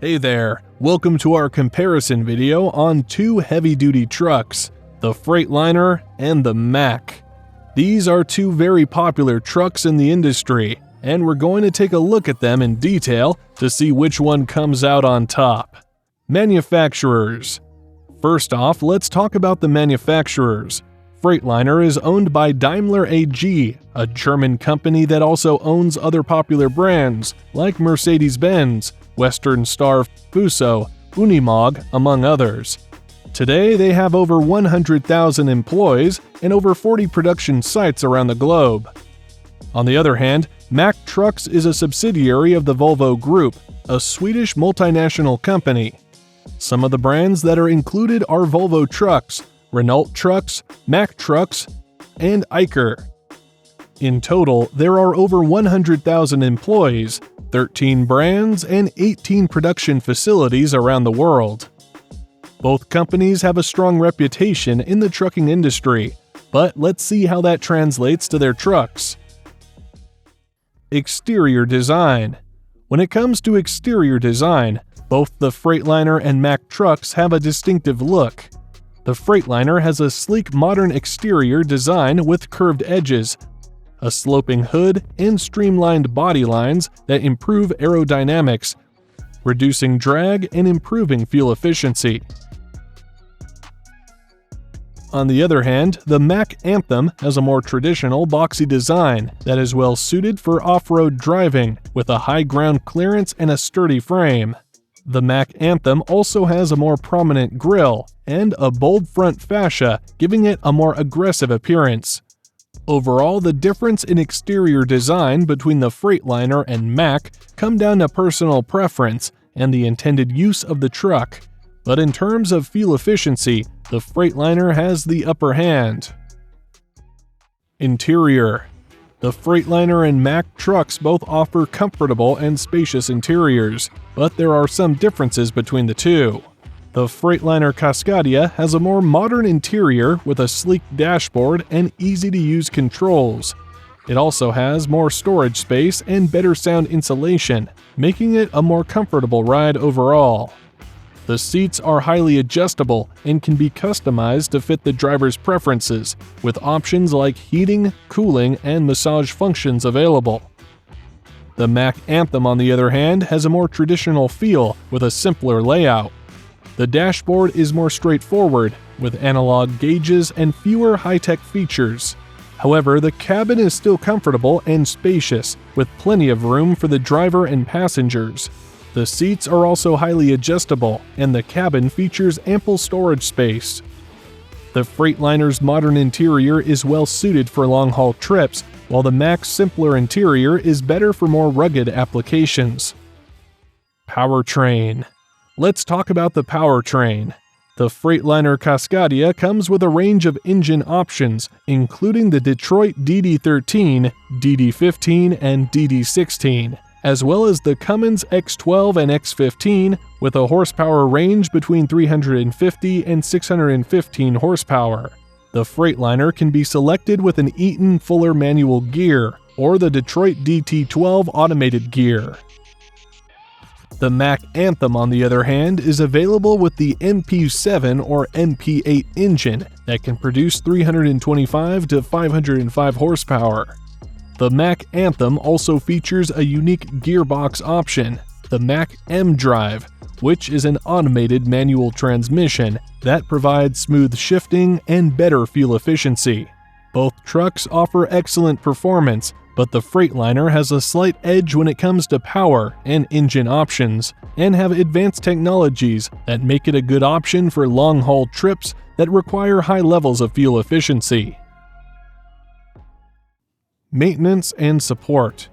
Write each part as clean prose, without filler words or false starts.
Hey there, welcome to our comparison video on two heavy-duty trucks, the Freightliner and the MACK. These are two very popular trucks in the industry, and we're going to take a look at them in detail to see which one comes out on top. Manufacturers. First off, let's talk about the manufacturers. Freightliner is owned by Daimler AG, a German company that also owns other popular brands like Mercedes-Benz, Western Star, Fuso, Unimog, among others. Today, they have over 100,000 employees and over 40 production sites around the globe. On the other hand, MACK Trucks is a subsidiary of the Volvo Group, a Swedish multinational company. Some of the brands that are included are Volvo Trucks, Renault Trucks, MACK Trucks, and Eicher. In total, there are over 100,000 employees, 13 brands, and 18 production facilities around the world. Both companies have a strong reputation in the trucking industry, but let's see how that translates to their trucks. Exterior design. When it comes to exterior design, both the Freightliner and MACK trucks have a distinctive look. The Freightliner has a sleek modern exterior design with curved edges, a sloping hood, and streamlined body lines that improve aerodynamics, reducing drag and improving fuel efficiency. On the other hand, the MACK Anthem has a more traditional boxy design that is well suited for off-road driving with a high ground clearance and a sturdy frame. The MACK Anthem also has a more prominent grille and a bold front fascia, giving it a more aggressive appearance. Overall, the difference in exterior design between the Freightliner and MACK come down to personal preference and the intended use of the truck. But in terms of fuel efficiency, the Freightliner has the upper hand. Interior. The Freightliner and MACK trucks both offer comfortable and spacious interiors, but there are some differences between the two. The Freightliner Cascadia has a more modern interior with a sleek dashboard and easy-to-use controls. It also has more storage space and better sound insulation, making it a more comfortable ride overall. The seats are highly adjustable and can be customized to fit the driver's preferences, with options like heating, cooling, and massage functions available. The MACK Anthem, on the other hand, has a more traditional feel with a simpler layout. The dashboard is more straightforward, with analog gauges and fewer high-tech features. However, the cabin is still comfortable and spacious, with plenty of room for the driver and passengers. The seats are also highly adjustable, and the cabin features ample storage space. The Freightliner's modern interior is well suited for long-haul trips, while the MACK's simpler interior is better for more rugged applications. Powertrain. Let's talk about the powertrain. The Freightliner Cascadia comes with a range of engine options, including the Detroit DD13, DD15, and DD16, as well as the Cummins X12 and X15 with a horsepower range between 350 and 615 horsepower. The Freightliner can be selected with an Eaton Fuller manual gear or the Detroit DT12 automated gear. The MACK Anthem, on the other hand, is available with the MP7 or MP8 engine that can produce 325 to 505 horsepower. The MACK Anthem also features a unique gearbox option, the MACK M Drive, which is an automated manual transmission that provides smooth shifting and better fuel efficiency. Both trucks offer excellent performance, but the Freightliner has a slight edge when it comes to power and engine options, and have advanced technologies that make it a good option for long-haul trips that require high levels of fuel efficiency. Maintenance and support.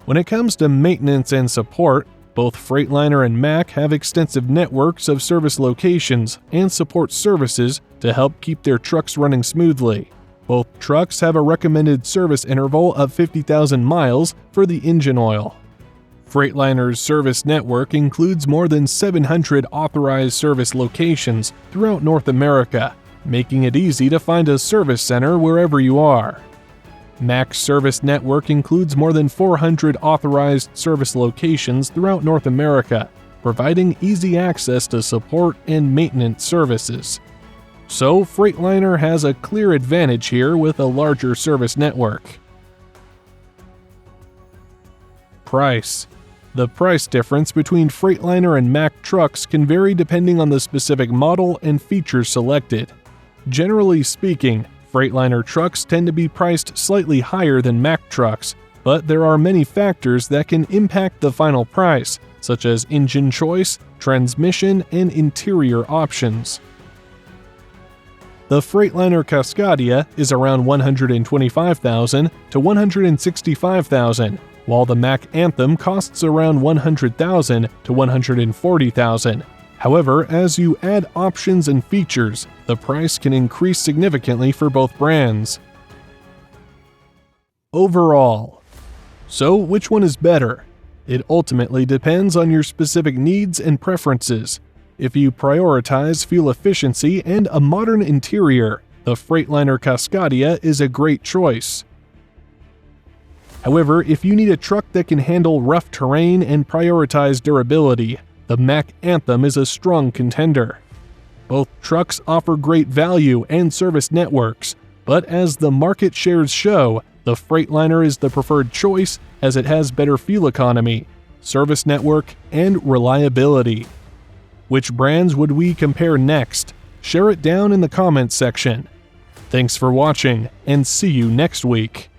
When it comes to maintenance and support, both Freightliner and MACK have extensive networks of service locations and support services to help keep their trucks running smoothly. Both trucks have a recommended service interval of 50,000 miles for the engine oil. Freightliner's service network includes more than 700 authorized service locations throughout North America, making it easy to find a service center wherever you are. MACK's service network includes more than 400 authorized service locations throughout North America, providing easy access to support and maintenance services. So, Freightliner has a clear advantage here with a larger service network. Price. The price difference between Freightliner and MACK trucks can vary depending on the specific model and features selected. Generally speaking, Freightliner trucks tend to be priced slightly higher than MACK trucks, but there are many factors that can impact the final price, such as engine choice, transmission, and interior options. The Freightliner Cascadia is around $125,000 to $165,000, while the MACK Anthem costs around $100,000 to $140,000. However, as you add options and features, the price can increase significantly for both brands. Overall. So, which one is better? It ultimately depends on your specific needs and preferences. If you prioritize fuel efficiency and a modern interior, the Freightliner Cascadia is a great choice. However, if you need a truck that can handle rough terrain and prioritize durability, the MACK Anthem is a strong contender. Both trucks offer great value and service networks, but as the market shares show, the Freightliner is the preferred choice as it has better fuel economy, service network, and reliability. Which brands would we compare next? Share it down in the comments section. Thanks for watching, and see you next week.